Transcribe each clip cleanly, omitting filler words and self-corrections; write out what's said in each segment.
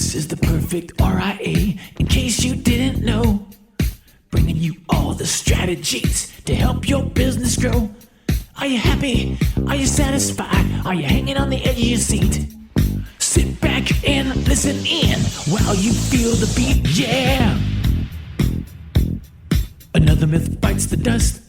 This is the perfect RIA, in case you didn't know. Bringing you all the strategies to help your business grow. Are you happy? Are you satisfied? Are you hanging on the edge of your seat? Sit back and listen in while you feel the beat, yeah. Another myth bites the dust.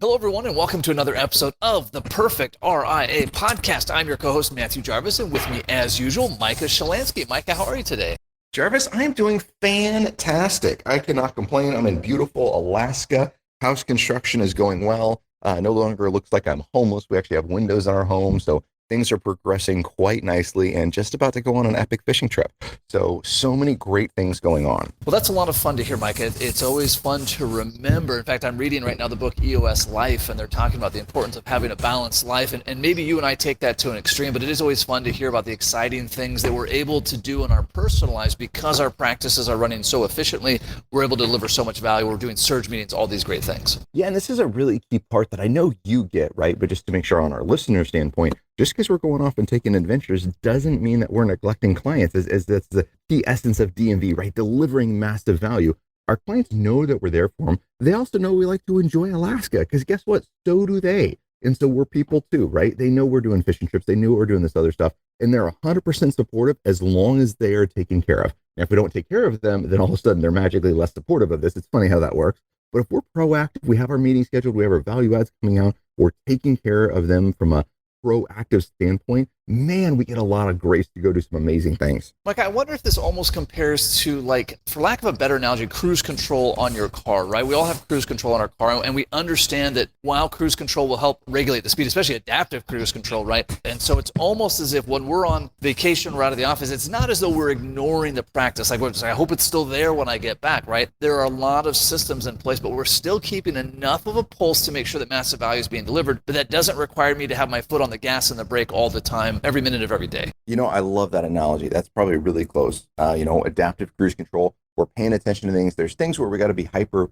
Hello, everyone, and welcome to another episode of the Perfect RIA podcast. I'm your co-host, Matthew Jarvis, and with me, as usual, Micah Shalansky. Micah, how are you today? Jarvis, I am doing fantastic. I cannot complain. I'm in beautiful Alaska. House construction is going well. No longer looks like I'm homeless. We actually have windows in our home, so things are progressing quite nicely and just about to go on an epic fishing trip. So many great things going on. Well, that's a lot of fun to hear, Micah. It's always fun to remember. In fact, I'm reading right now the book EOS Life, and they're talking about the importance of having a balanced life. And maybe you and I take that to an extreme, but it is always fun to hear about the exciting things that we're able to do in our personal lives because our practices are running so efficiently. We're able to deliver so much value. We're doing surge meetings, all these great things. Yeah, and this is a really key part that I know you get, right? But just to make sure on our listener standpoint, just because we're going off and taking adventures doesn't mean that we're neglecting clients, as that's the key essence of DMV, right? Delivering massive value. Our clients know that we're there for them. They also know we like to enjoy Alaska, because guess what? So do they. And so we're people too, right? They know we're doing fishing trips. They know we're doing this other stuff. And they're 100% supportive as long as they are taken care of. Now, if we don't take care of them, then all of a sudden they're magically less supportive of this. It's funny how that works. But if we're proactive, we have our meetings scheduled, we have our value adds coming out, we're taking care of them from a proactive standpoint, man, we get a lot of grace to go do some amazing things. Mike, I wonder if this almost compares to, like, for lack of a better analogy, cruise control on your car, right? We all have cruise control on our car, and we understand that while cruise control will help regulate the speed, especially adaptive cruise control, right? And so it's almost as if when we're on vacation or out of the office, it's not as though we're ignoring the practice. Like, I hope it's still there when I get back, right? There are a lot of systems in place, but we're still keeping enough of a pulse to make sure that massive value is being delivered, but that doesn't require me to have my foot on the gas and the brake all the time, every minute of every day. You know, I love that analogy. That's probably really close. Adaptive cruise control. We're paying attention to things. There's things where we got to be hyper,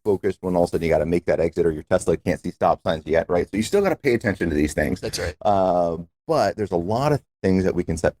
focused when all of a sudden you got to make that exit or your Tesla can't see stop signs yet, right? So you still got to pay attention to these things. That's right. But there's a lot of things that we can set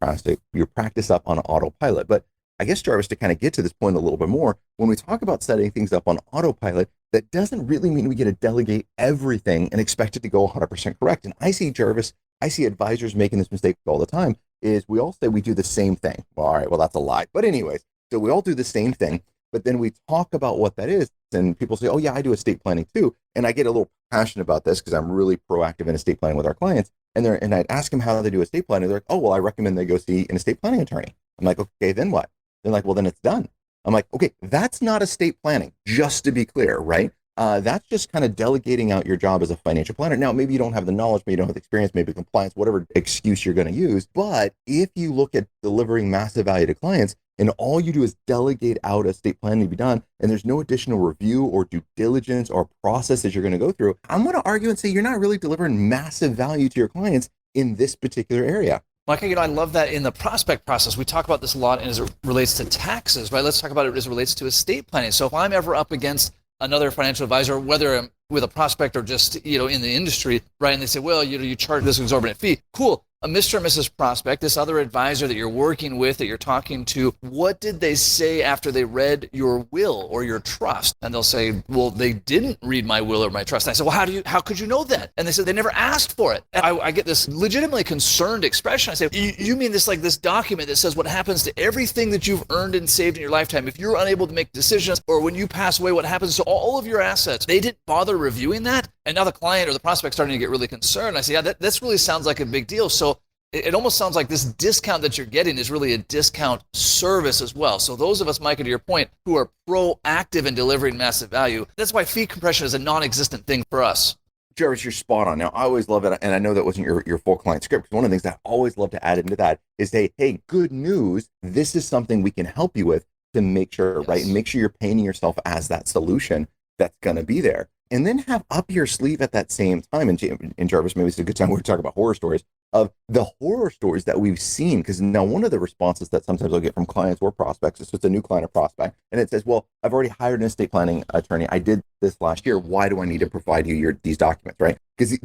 your practice up on autopilot. But I guess, Jarvis, to kind of get to this point a little bit more, when we talk about setting things up on autopilot, that doesn't really mean we get to delegate everything and expect it to go 100% correct. And I see advisors making this mistake all the time, is we all say we do the same thing. Well, all right, well, that's a lie. But anyways, so we all do the same thing, but then we talk about what that is. And people say, oh yeah, I do estate planning too. And I get a little passionate about this because I'm really proactive in estate planning with our clients. And I'd ask them how they do estate planning. They're like, oh, well, I recommend they go see an estate planning attorney. I'm like, okay, then what? They're like, well, then it's done. I'm like, okay, that's not estate planning, just to be clear, right? That's just kind of delegating out your job as a financial planner. Now, maybe you don't have the knowledge, maybe you don't have the experience, maybe compliance, whatever excuse you're going to use. But if you look at delivering massive value to clients and all you do is delegate out estate planning to be done, and there's no additional review or due diligence or process that you're going to go through, I'm going to argue and say you're not really delivering massive value to your clients in this particular area. Mike, I love that in the prospect process. We talk about this a lot as it relates to taxes, right? Let's talk about it as it relates to estate planning. So if I'm ever up against another financial advisor, whether I'm with a prospect or just, in the industry, right? And they say, well, you charge this exorbitant fee. Cool. A Mr. and Mrs. Prospect, this other advisor that you're working with, that you're talking to, what did they say after they read your will or your trust? And they'll say, well, they didn't read my will or my trust. And I said, well, how could you know that? And they said, they never asked for it. And I get this legitimately concerned expression. I say, you mean this like this document that says what happens to everything that you've earned and saved in your lifetime? If you're unable to make decisions, or when you pass away, what happens to all of your assets? They didn't bother reviewing that. And now the client or the prospect starting to get really concerned. I say, yeah, this really sounds like a big deal. So it almost sounds like this discount that you're getting is really a discount service as well. So those of us, Micah, to your point, who are proactive in delivering massive value, that's why fee compression is a non-existent thing for us. Jarvis, you're spot on. Now, I always love it, and I know that wasn't your full client script, because one of the things that I always love to add into that is, hey, good news, this is something we can help you with to make sure, yes, right? And make sure you're painting yourself as that solution that's going to be there. And then have up your sleeve at that same time. And Jarvis, maybe it's a good time we're talking about horror stories, of the horror stories that we've seen. Because now one of the responses that sometimes I'll get from clients or prospects is, so it's a new client or prospect, and it says, well, I've already hired an estate planning attorney. I did this last year. Why do I need to provide you these documents, right? because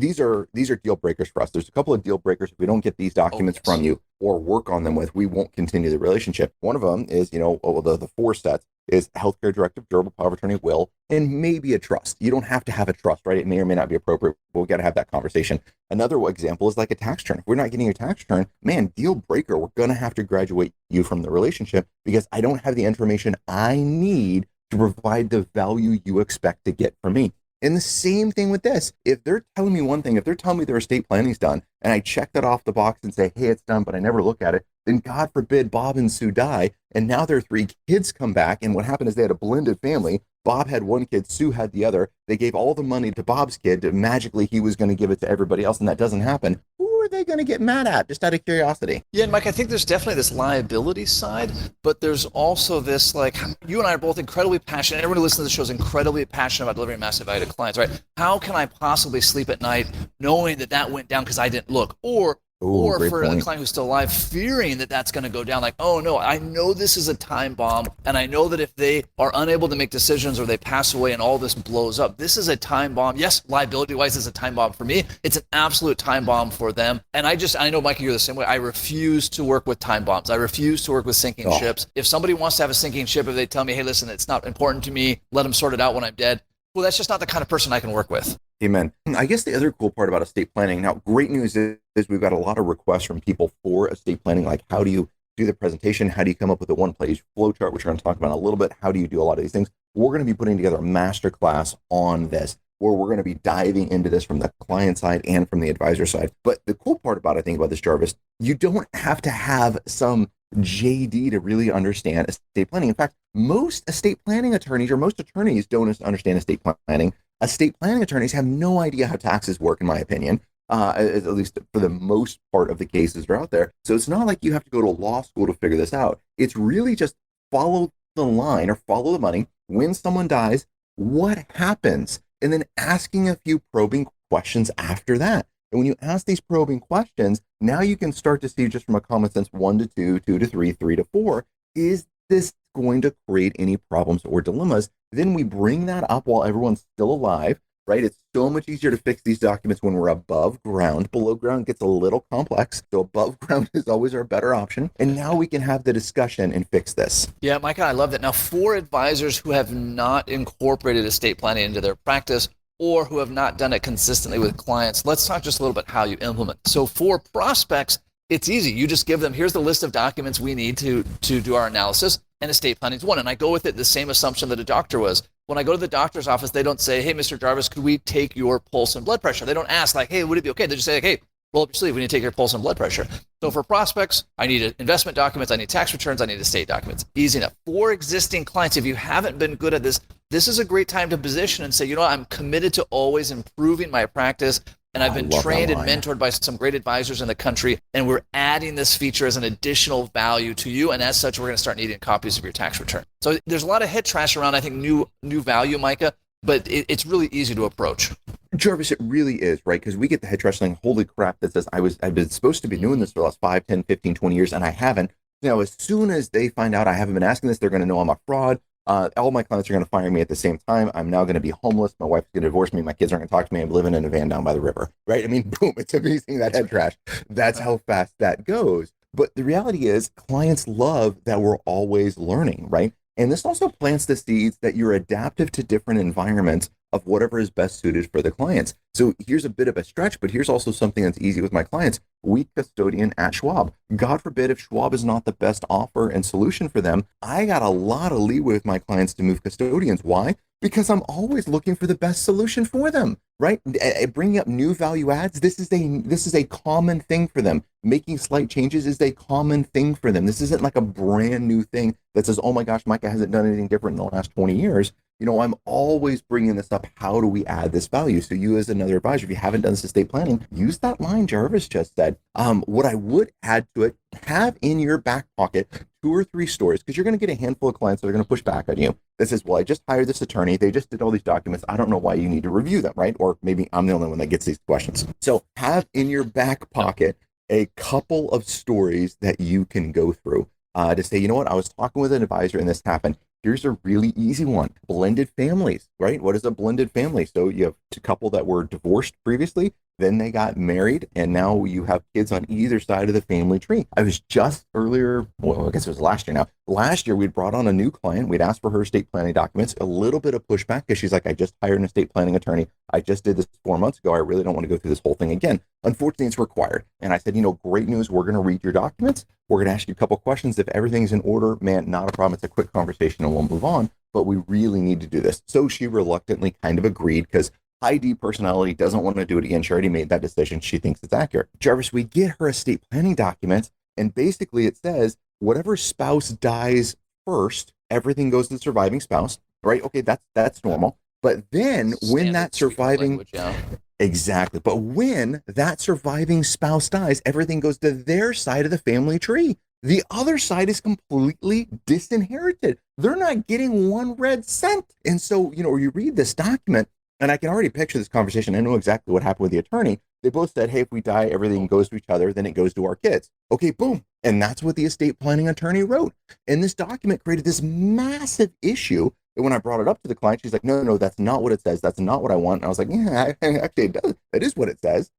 these are deal breakers for us. There's a couple of deal breakers. If we don't get these documents from you or work on them with, we won't continue the relationship. One of them is, the 4 sets is healthcare directive, durable power of attorney, will, and maybe a trust. You don't have to have a trust, right? It may or may not be appropriate, but we got to have that conversation. Another example is like a tax return. If we're not getting your tax return, man, deal breaker, we're going to have to graduate you from the relationship because I don't have the information I need to provide the value you expect to get from me. And the same thing with this. If they're telling me one thing, if they're telling me their estate planning's done, and I check that off the box and say, hey, it's done, but I never look at it, then God forbid Bob and Sue die, and now their 3 kids come back, and what happened is they had a blended family. Bob had 1 kid, Sue had the other. They gave all the money to Bob's kid, magically he was going to give it to everybody else, and that doesn't happen. Who are they going to get mad at, just out of curiosity? Yeah, and Mike, I think there's definitely this liability side, but there's also this, like, you and I are both incredibly passionate. Everyone who listens to the show is incredibly passionate about delivering massive value to clients, right? How can I possibly sleep at night knowing that went down because I didn't look? Or for a client who's still alive, fearing that that's going to go down, like, oh no, I know this is a time bomb, and I know that if they are unable to make decisions or they pass away and all this blows up, this is a time bomb. Yes, liability-wise, it's a time bomb for me. It's an absolute time bomb for them. And I know, Mike, you're the same way. I refuse to work with time bombs. I refuse to work with sinking ships. If somebody wants to have a sinking ship, if they tell me, hey, listen, it's not important to me, let them sort it out when I'm dead, well, that's just not the kind of person I can work with. Amen. I guess the other cool part about estate planning, now, great news is we've got a lot of requests from people for estate planning, like how do you do the presentation? How do you come up with a 1-page flow chart, which we're going to talk about in a little bit? How do you do a lot of these things? We're going to be putting together a masterclass on this, where we're going to be diving into this from the client side and from the advisor side. But the cool part about, I think, about this, Jarvis, you don't have to have some JD to really understand estate planning. In fact, most estate planning attorneys, or most attorneys, don't understand estate planning. Estate planning attorneys have no idea how taxes work, in my opinion, at least for the most part of the cases that are out there. So it's not like you have to go to law school to figure this out. It's really just follow the line or follow the money. When someone dies, what happens? And then asking a few probing questions after that. And when you ask these probing questions, now you can start to see, just from a common sense, 1 to 2, 2 to 3, 3 to 4, is this going to create any problems or dilemmas? Then we bring that up while everyone's still alive, right? It's so much easier to fix these documents when we're above ground. Below ground gets a little complex. So above ground is always our better option. And now we can have the discussion and fix this. Yeah, Micah, I love that. Now, for advisors who have not incorporated estate planning into their practice, or who have not done it consistently with clients, let's talk just a little bit how you implement. So for prospects, it's easy. You just give them, here's the list of documents we need to do our analysis, and estate planning is one. And I go with it the same assumption that a doctor was. When I go to the doctor's office, they don't say, hey, Mr. Jarvis, could we take your pulse and blood pressure? They don't ask, like, hey, would it be okay? They just say, like, hey, roll up your sleeve, we need to take your pulse and blood pressure. So for prospects, I need investment documents, I need tax returns, I need estate documents. Easy enough. For existing clients, if you haven't been good at this, this is a great time to position and say, you know what, I'm committed to always improving my practice, and I've been trained and mentored by some great advisors in the country, and we're adding this feature as an additional value to you, and as such, we're going to start needing copies of your tax return. So there's a lot of head trash around, I think, new value, Micah, but it's really easy to approach. Jarvis, it really is, right? Because we get the head trash thing, holy crap, that says I've been supposed to be doing this for the last 5, 10, 15, 20 years, and I haven't. Now, as soon as they find out I haven't been asking this, they're going to know I'm a fraud. All my clients are going to fire me at the same time. I'm now going to be homeless. My wife's going to divorce me. My kids aren't going to talk to me. I'm living in a van down by the river, right? I mean, boom, it's amazing, that head trash. That's how fast that goes. But the reality is, clients love that we're always learning, right? And this also plants the seeds that you're adaptive to different environments of whatever is best suited for the clients. So here's a bit of a stretch, but here's also something that's easy with my clients. We custodian at Schwab. God forbid if Schwab is not the best offer and solution for them, I got a lot of leeway with my clients to move custodians. Why? Because I'm always looking for the best solution for them, right? Bringing up new value adds, this is a common thing for them. Making slight changes is a common thing for them. This isn't like a brand new thing that says, oh my gosh, Micah hasn't done anything different in the last 20 years. You know, I'm always bringing this up. How do we add this value? So you as another advisor, if you haven't done this estate planning, use that line Jarvis just said. What I would add to it, have in your back pocket 2 or 3 stories, because you're going to get a handful of clients that are going to push back on you. That says, well, I just hired this attorney. They just did all these documents. I don't know why you need to review them, right? Or maybe I'm the only one that gets these questions. So have in your back pocket a couple of stories that you can go through to say, you know what, I was talking with an advisor and this happened. Here's a really easy one. Blended families, right? What is a blended family? So you have a couple that were divorced previously, then they got married, and now you have kids on either side of the family tree. I was just earlier, well, I guess it was last year now. Last year, we'd brought on a new client. We'd asked for her estate planning documents, a little bit of pushback because she's like, I just hired an estate planning attorney. I just did this 4 months ago. I really don't want to go through this whole thing again. Unfortunately, it's required. And I said, great news. We're going to read your documents. We're going to ask you a couple questions. If everything's in order, man, not a problem. It's a quick conversation and we'll move on. But we really need to do this. So she reluctantly kind of agreed because high D personality doesn't want to do it again. She already made that decision. She thinks it's accurate. Jarvis, we get her estate planning documents, and basically it says whatever spouse dies first, everything goes to the surviving spouse, right? Okay, that's normal. But then when that surviving exactly, but when that surviving spouse dies, everything goes to their side of the family tree. The other side is completely disinherited. They're not getting one red cent. And so, you read this document, and I can already picture this conversation. I know exactly what happened with the attorney. They both said, hey, if we die, everything goes to each other, then it goes to our kids. Okay, boom. And that's what the estate planning attorney wrote. And this document created this massive issue. And when I brought it up to the client, she's like, no, that's not what it says. That's not what I want. And I was like, yeah, actually, it does. That is what it says.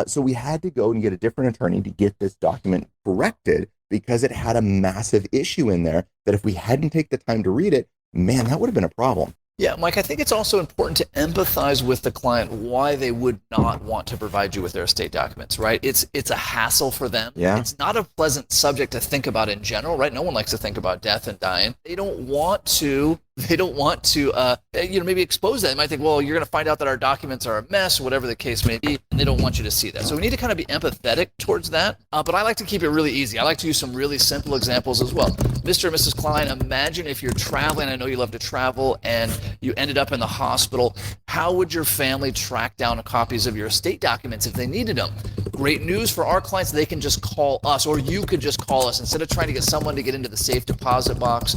So we had to go and get a different attorney to get this document corrected because it had a massive issue in there that if we hadn't taken the time to read it, man, that would have been a problem. Yeah, Mike, I think it's also important to empathize with the client why they would not want to provide you with their estate documents, right? It's a hassle for them. Yeah. It's not a pleasant subject to think about in general, right? No one likes to think about death and dying. They don't want to maybe expose that. They might think, well, you're going to find out that our documents are a mess, whatever the case may be, and they don't want you to see that. So we need to kind of be empathetic towards that. But I like to keep it really easy. I like to use some really simple examples as well. Mr. and Mrs. Klein, imagine if you're traveling. I know you love to travel, and you ended up in the hospital. How would your family track down copies of your estate documents if they needed them? Great news for our clients. They can just call us, or you could just call us instead of trying to get someone to get into the safe deposit box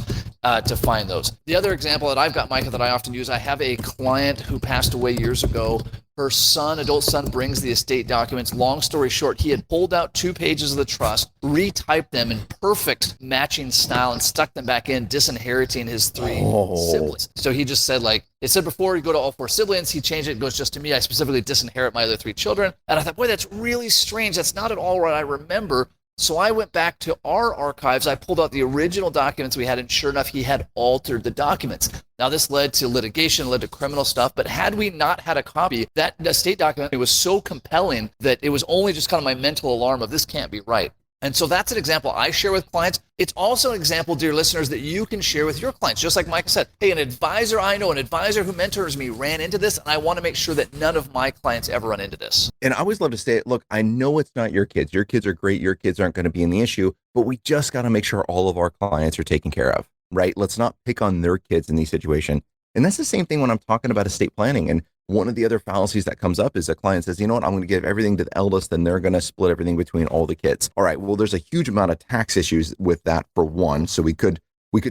to find those. The other example that I've got, Micah, that I often use, I have a client who passed away years ago. Her son, adult son, brings the estate documents. Long story short, he had pulled out 2 pages of the trust, retyped them in perfect matching style, and stuck them back in, disinheriting his 3 siblings. So he just said, it said before you go to all 4 siblings, he changed it, it goes just to me. I specifically disinherit my other 3 children. And I thought, boy, that's really strange. That's not at all what I remember. So I went back to our archives. I pulled out the original documents we had, and sure enough, he had altered the documents. Now, this led to litigation, led to criminal stuff, but had we not had a copy, that estate document, it was so compelling that it was only just kind of my mental alarm of this can't be right. And so that's an example I share with clients. It's also an example, dear listeners, that you can share with your clients. Just like Mike said, hey, an advisor who mentors me ran into this, and I want to make sure that none of my clients ever run into this. And I always love to say, look, I know it's not your kids. Your kids are great. Your kids aren't going to be in the issue, but we just got to make sure all of our clients are taken care of, right? Let's not pick on their kids in these situations. And that's the same thing when I'm talking about estate planning. And one of the other fallacies that comes up is a client says, you know what, I'm going to give everything to the eldest, then they're going to split everything between all the kids. All right, well, there's a huge amount of tax issues with that for one. So we could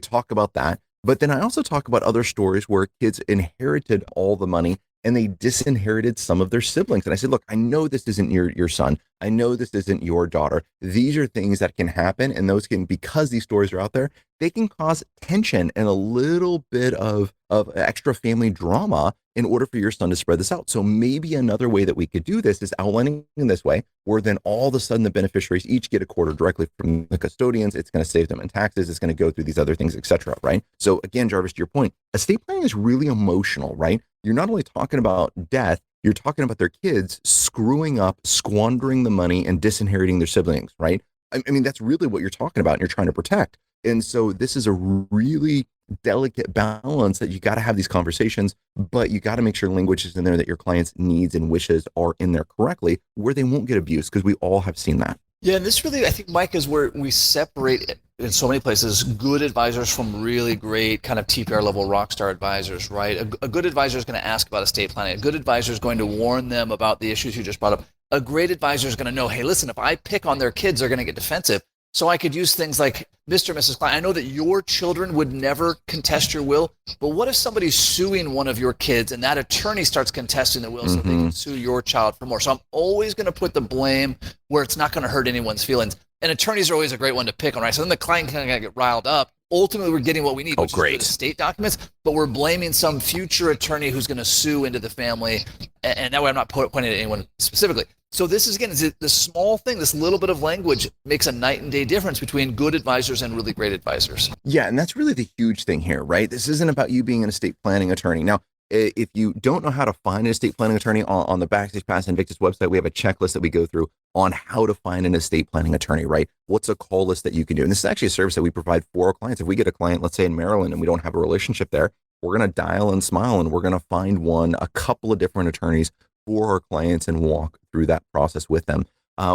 talk about that. But then I also talk about other stories where kids inherited all the money and they disinherited some of their siblings. And I said, look, I know this isn't your son. I know this isn't your daughter. These are things that can happen. And those can, because these stories are out there, they can cause tension and a little bit of extra family drama in order for your son to spread this out. So maybe another way that we could do this is outlining in this way, where then all of a sudden the beneficiaries each get a quarter directly from the custodians. It's going to save them in taxes. It's going to go through these other things, et cetera, right? So again, Jarvis, to your point, estate planning is really emotional, right? You're not only talking about death, you're talking about their kids screwing up, squandering the money, and disinheriting their siblings, right? I mean, that's really what you're talking about and you're trying to protect. And so this is a really delicate balance that you got to have these conversations, but you got to make sure language is in there that your client's needs and wishes are in there correctly, where they won't get abused, because we all have seen that. Yeah, and this really, I think, Mike, is where we separate in so many places good advisors from really great kind of TPR level rock star advisors, right? A good advisor is going to ask about estate planning. A good advisor is going to warn them about the issues you just brought up. A great advisor is going to know, hey, listen, if I pick on their kids, they're going to get defensive. So I could use things like, Mr. and Mrs. Klein, I know that your children would never contest your will, but what if somebody's suing one of your kids and that attorney starts contesting the will so they can sue your child for more? So I'm always going to put the blame where it's not going to hurt anyone's feelings. And attorneys are always a great one to pick on, right? So then the client kind of get riled up. ultimately we're getting what we need, which is great. good estate documents, but we're blaming some future attorney who's going to sue into the family. And that way I'm not pointing at anyone specifically. So this is, again, the small thing, this little bit of language makes a night and day difference between good advisors and really great advisors. Yeah, and that's really the huge thing here, right? This isn't about you being an estate planning attorney. Now, if you don't know how to find an estate planning attorney, on the Backstage Pass Invictus website, we have a checklist that we go through on how to find an estate planning attorney, right? What's a call list that you can do? And this is actually a service that we provide for our clients. If we get a client, let's say in Maryland, and we don't have a relationship there, we're going to dial and smile, and we're going to find a couple of different attorneys for our clients and walk through that process with them.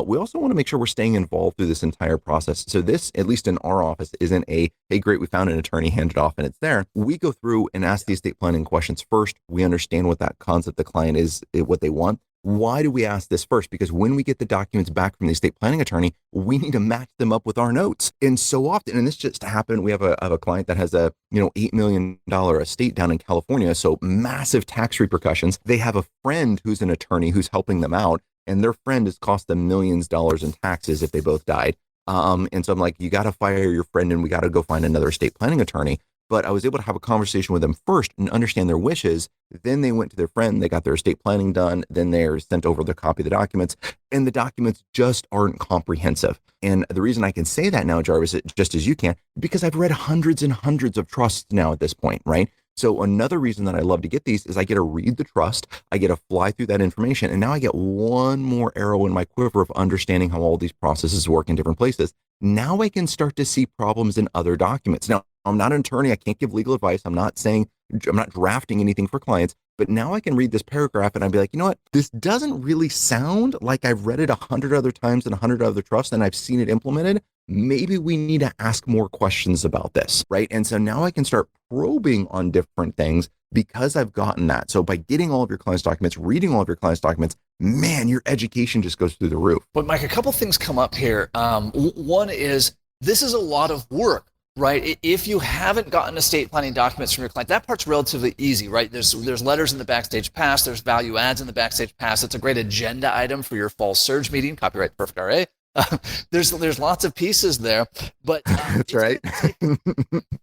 We also want to make sure we're staying involved through this entire process. So this, at least in our office, isn't hey, great, we found an attorney, hand it off, and it's there. We go through and ask the estate planning questions first. We understand what that concept the client is, what they want. Why do we ask this first? Because when we get the documents back from the estate planning attorney, we need to match them up with our notes. And so often, and this just happened, we have a client that has a $8 million estate down in California, so massive tax repercussions. They have a friend who's an attorney who's helping them out, and their friend has cost them millions of dollars in taxes if they both died. And so I'm like, you got to fire your friend and we got to go find another estate planning attorney. But I was able to have a conversation with them first and understand their wishes. Then they went to their friend, they got their estate planning done. Then they're sent over the copy of the documents, and the documents just aren't comprehensive. And the reason I can say that now, Jarvis, just as you can, because I've read hundreds and hundreds of trusts now at this point, right? So another reason that I love to get these is I get to read the trust, I get to fly through that information, and now I get one more arrow in my quiver of understanding how all these processes work in different places. Now I can start to see problems in other documents. Now, I'm not an attorney, I can't give legal advice, I'm not drafting anything for clients, but now I can read this paragraph and I'd be like, you know what, this doesn't really sound like I've read it 100 other times in 100 other trusts and I've seen it implemented. Maybe we need to ask more questions about this, right? And so now I can start probing on different things because I've gotten that. So by getting all of your clients' documents, reading all of your clients' documents, man, your education just goes through the roof. But Mike, a couple things come up here. One is, this is a lot of work, right? If you haven't gotten estate planning documents from your client, that part's relatively easy, right? There's letters in the Backstage Pass, there's value adds in the Backstage Pass. It's a great agenda item for your fall surge meeting, copyright Perfect RA. There's lots of pieces there, but that's right.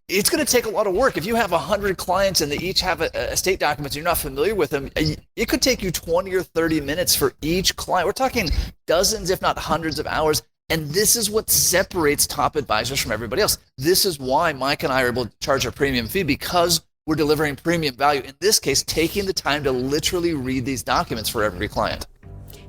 It's going to take a lot of work. If you have 100 clients and they each have estate documents, and you're not familiar with them, it could take you 20 or 30 minutes for each client. We're talking dozens, if not hundreds of hours. And this is what separates top advisors from everybody else. This is why Mike and I are able to charge a premium fee, because we're delivering premium value. In this case, taking the time to literally read these documents for every client.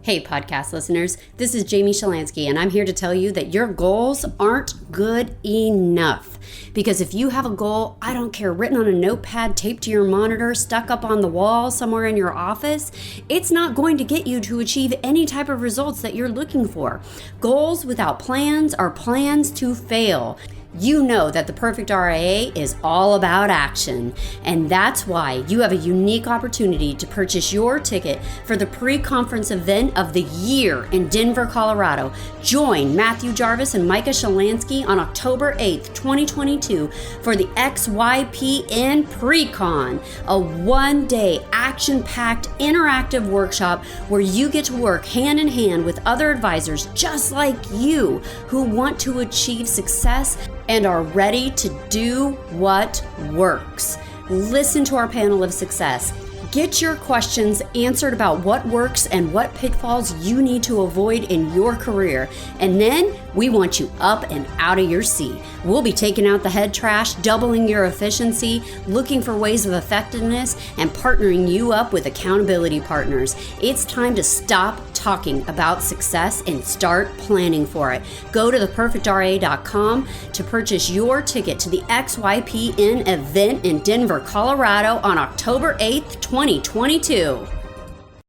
Hey, podcast listeners, this is Jamie Shalansky, and I'm here to tell you that your goals aren't good enough. Because if you have a goal, I don't care, written on a notepad, taped to your monitor, stuck up on the wall somewhere in your office, it's not going to get you to achieve any type of results that you're looking for. Goals without plans are plans to fail. You know that the Perfect RIA is all about action, and that's why you have a unique opportunity to purchase your ticket for the pre-conference event of the year in Denver, Colorado. Join Matthew Jarvis and Micah Shalansky on October 8th, 2022 for the XYPN Pre-Con, a one-day action-packed interactive workshop where you get to work hand in hand with other advisors just like you who want to achieve success and are ready to do what works. Listen to our panel of success. Get your questions answered about what works and what pitfalls you need to avoid in your career. And then we want you up and out of your seat. We'll be taking out the head trash, doubling your efficiency, looking for ways of effectiveness, and partnering you up with accountability partners. It's time to stop talking about success and start planning for it. Go to theperfectra.com to purchase your ticket to the XYPN event in Denver, Colorado on October 8th, 2022.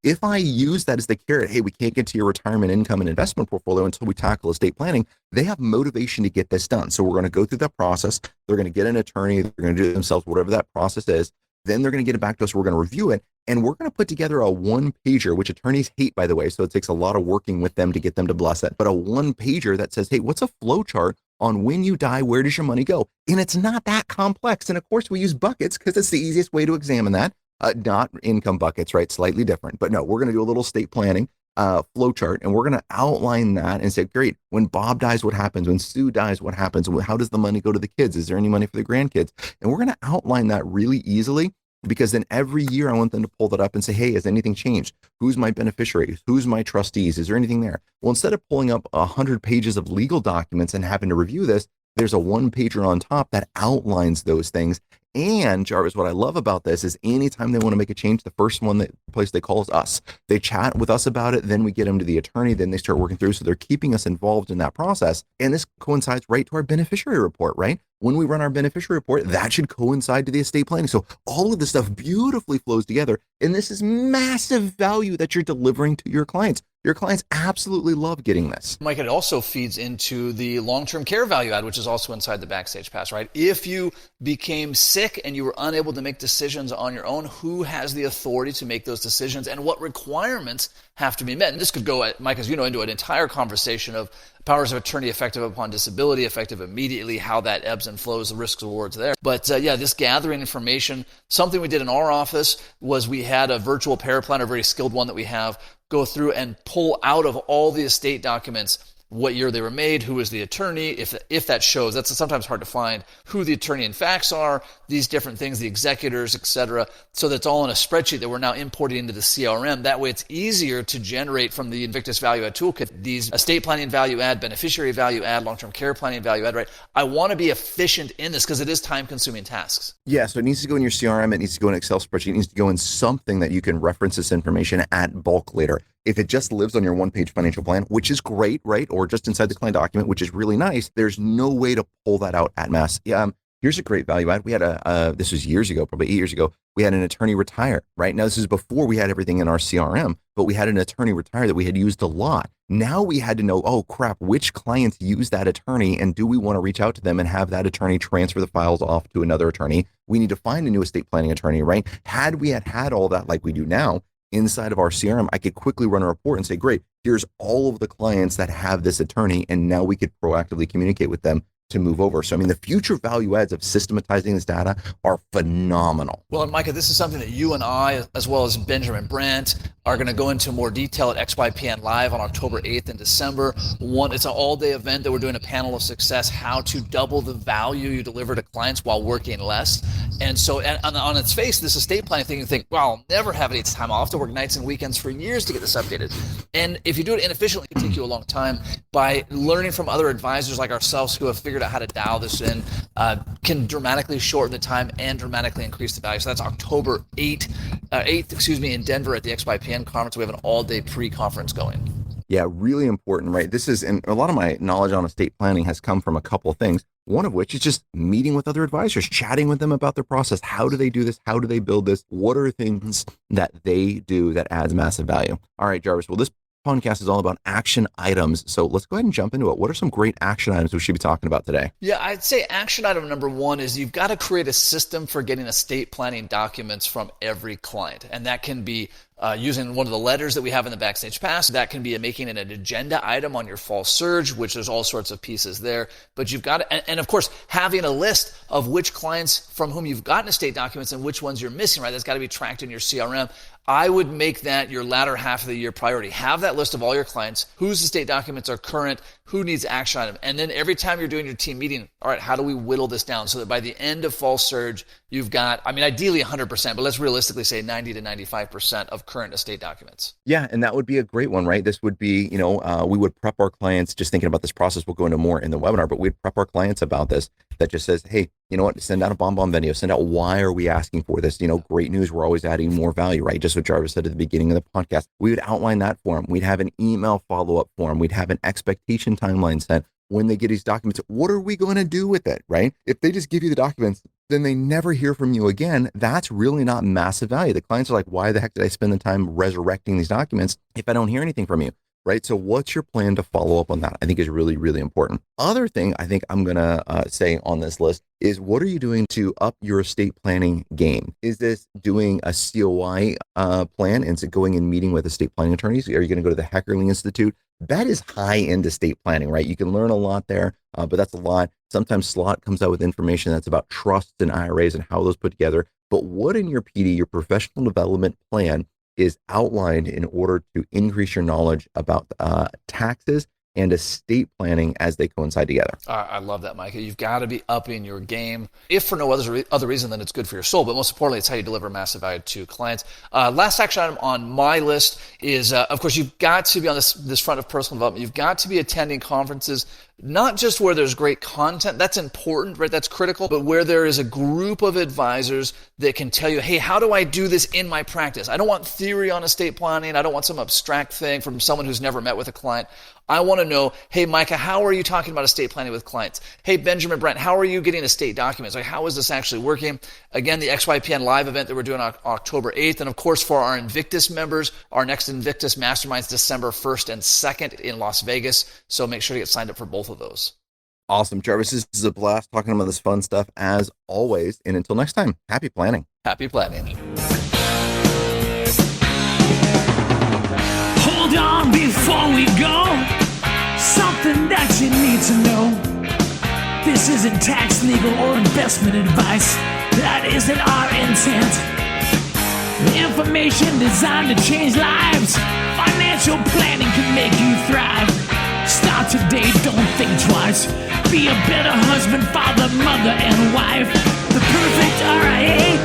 If I use that as the carrot, hey, we can't get to your retirement income and investment portfolio until we tackle estate planning, they have motivation to get this done. So we're going to go through that process. They're going to get an attorney. They're going to do it themselves, whatever that process is. Then they're going to get it back to us. We're going to review it. And we're going to put together a one-pager, which attorneys hate, by the way. So it takes a lot of working with them to get them to bless it. But a one-pager that says, hey, what's a flow chart on when you die, where does your money go? And it's not that complex. And of course, we use buckets because it's the easiest way to examine that. Not income buckets, right? Slightly different. But no, we're going to do a little estate planning. flow chart, and we're going to outline that and say, great, when Bob dies, what happens? When Sue dies, what happens? How does the money go to the kids? Is there any money for the grandkids? And we're going to outline that really easily, because then every year I want them to pull that up and say, hey, has anything changed? Who's my beneficiaries? Who's my trustees? Is there anything there? Well, instead of pulling up 100 pages of legal documents and having to review this, there's a one-pager on top that outlines those things. And Jarvis, what I love about this is anytime they want to make a change, the first place they call is us. They chat with us about it, then we get them to the attorney, then they start working through. So they're keeping us involved in that process. And this coincides right to our beneficiary report, right? When we run our beneficiary report, that should coincide to the estate planning. So all of this stuff beautifully flows together. And this is massive value that you're delivering to your clients. Your clients absolutely love getting this. Mike, it also feeds into the long-term care value add, which is also inside the Backstage Pass, right? If you became sick and you were unable to make decisions on your own, who has the authority to make those decisions and what requirements have to be met? And this could go, Mike, as you know, into an entire conversation of powers of attorney effective upon disability, effective immediately, how that ebbs and flows, the risks and rewards there. But this gathering information, something we did in our office was we had a virtual paraplanner, a very skilled one that we have, go through and pull out of all the estate documents what year they were made, who was the attorney, if that shows. That's sometimes hard to find, who the attorney in facts are, these different things, the executors, etc. So that's all in a spreadsheet that we're now importing into the CRM. That way it's easier to generate from the Invictus Value Add Toolkit these estate planning value add, beneficiary value add, long-term care planning value add, right? I want to be efficient in this because it is time-consuming tasks. Yeah, so it needs to go in your CRM, it needs to go in an Excel spreadsheet, it needs to go in something that you can reference this information at bulk later. If it just lives on your one-page financial plan, which is great, right? Or just inside the client document, which is really nice, there's no way to pull that out at mass. Here's a great value add. We had this was years ago, probably 8 years ago, we had an attorney retire, right? Now, this is before we had everything in our CRM, but we had an attorney retire that we had used a lot. Now we had to know, oh crap, which clients use that attorney, and do we want to reach out to them and have that attorney transfer the files off to another attorney? We need to find a new estate planning attorney, right? Had we had all that like we do now, inside of our CRM, I could quickly run a report and say, great, here's all of the clients that have this attorney, and now we could proactively communicate with them to move over. So, I mean, the future value adds of systematizing this data are phenomenal. Well, and Micah, this is something that you and I, as well as Benjamin Brandt, are going to go into more detail at XYPN Live on October 8th in December. It's an all-day event that we're doing a panel of success, how to double the value you deliver to clients while working less. And so on its face, this estate planning thing, you think, wow, I'll never have any time. I'll have to work nights and weekends for years to get this updated. And if you do it inefficiently, it can take you a long time. By learning from other advisors like ourselves who have figured out how to dial this in, can dramatically shorten the time and dramatically increase the value. So that's October 8th, in Denver at the XYPN conference. We have an all-day pre-conference going. Yeah, really important, right? And a lot of my knowledge on estate planning has come from a couple of things. One of which is just meeting with other advisors, chatting with them about their process. How do they do this? How do they build this? What are things that they do that adds massive value? All right, Jarvis. Well, this podcast is all about action items. So let's go ahead and jump into it. What are some great action items we should be talking about today? Yeah, I'd say action item number one is you've got to create a system for getting estate planning documents from every client. And that can be using one of the letters that we have in the Backstage Pass. That can be making it an agenda item on your fall surge, which there's all sorts of pieces there. But you've got to, and of course, having a list of which clients from whom you've gotten estate documents and which ones you're missing, right? That's got to be tracked in your CRM. I would make that your latter half of the year priority. Have that list of all your clients, whose estate documents are current, who needs action item. And then every time you're doing your team meeting, all right, how do we whittle this down so that by the end of fall surge, you've got, ideally 100%, but let's realistically say 90 to 95% of current estate documents. Yeah, and that would be a great one, right? This would be, we would prep our clients, just thinking about this process, we'll go into more in the webinar, but we'd prep our clients about this, that just says, hey, you know what, send out a BombBomb video, send out why are we asking for this? Great news, we're always adding more value, right? Just what Jarvis said at the beginning of the podcast. We would outline that for them. We'd have an email follow-up form. We'd have an expectation timeline set. When they get these documents, what are we going to do with it, right? If they just give you the documents, then they never hear from you again. That's really not massive value. The clients are like, why the heck did I spend the time resurrecting these documents if I don't hear anything from you? Right? So what's your plan to follow up on that? I think is really, really important. Other thing I think I'm going to say on this list is, what are you doing to up your estate planning game? Is this doing a COI plan? And is it going and meeting with estate planning attorneys? Are you going to go to the Heckerling Institute? That is high-end estate planning, right? You can learn a lot there, but that's a lot. Sometimes Slot comes out with information that's about trusts and IRAs and how those put together. But what in your PD, your professional development plan, is outlined in order to increase your knowledge about taxes and estate planning as they coincide together. I love that, Micah. You've got to be upping your game. If for no other reason than it's good for your soul, but most importantly, it's how you deliver massive value to clients. Last action item on my list is, of course, you've got to be on this front of personal development. You've got to be attending conferences, not just where there's great content. That's important, right? That's critical. But where there is a group of advisors that can tell you, hey, how do I do this in my practice? I don't want theory on estate planning. I don't want some abstract thing from someone who's never met with a client. I want to know, hey, Micah, how are you talking about estate planning with clients? Hey, Benjamin Brent, how are you getting estate documents? Like, how is this actually working? Again, the XYPN live event that we're doing on October 8th. And of course, for our Invictus members, our next Invictus Masterminds, December 1st and 2nd in Las Vegas. So make sure to get signed up for both of those. Awesome, Jarvis. This is a blast talking about this fun stuff as always. And until next time, happy planning. Happy planning. Hold on before we go. Something that you need to know. This isn't tax, legal, or investment advice. That isn't our intent. Information designed to change lives. Financial planning can make you thrive. Start today, don't think twice. Be a better husband, father, mother, and wife. The perfect RIA,